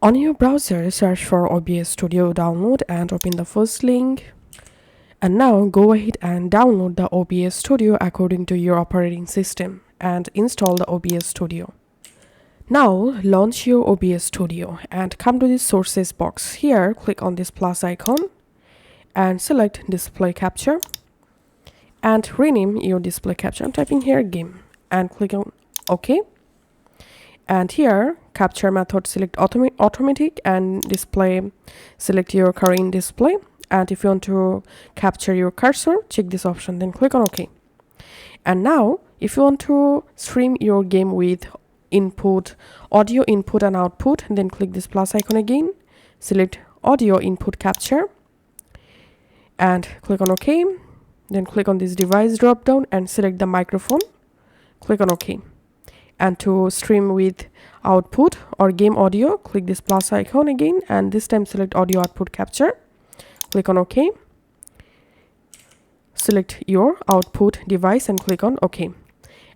On your browser, search for OBS Studio, download and open the first link. And now go ahead and download the OBS Studio according to your operating system and install the OBS Studio. Now launch your OBS Studio and come to this sources box. Here click on this plus icon and select display capture and rename your display capture. I'm typing here game and click on OK. And here capture method, select automatic, and display, select your current display. And if you want to capture your cursor, check this option, then click on OK. And now if you want to stream your game with input, audio input and output, then click this plus icon again, select audio input capture and click on OK. Then click on this device drop down and select the microphone, click on OK. And to stream with output or game audio, click this plus icon again, and this time select audio output capture, click on OK. Select your output device and click on OK.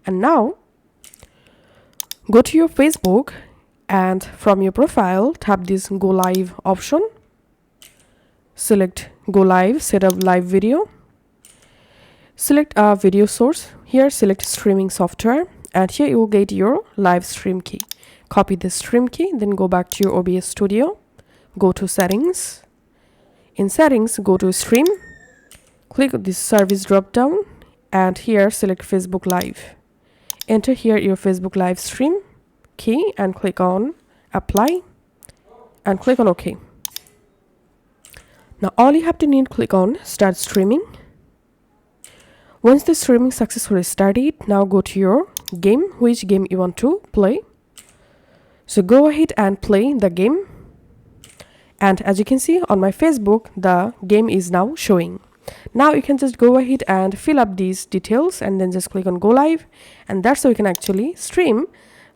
And now go to your Facebook and from your profile tap this go live option, select go live, set up live video, select a video source. Here select streaming software, and here you will get your live stream key. Copy the stream key, then go back to your OBS Studio, go to settings. In settings, go to stream, click this service drop down, and here select Facebook Live. Enter here your Facebook live stream key and click on apply and click on OK. Now all you have to need, click on start streaming. Once the streaming successfully started, now go to your game, which game you want to play. So go ahead and play the game. And as you can see on my Facebook, the game is now showing. Now you can just go ahead and fill up these details and then just click on go live, and that's how you can actually stream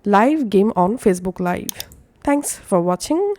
live game on Facebook Live. Thanks for watching.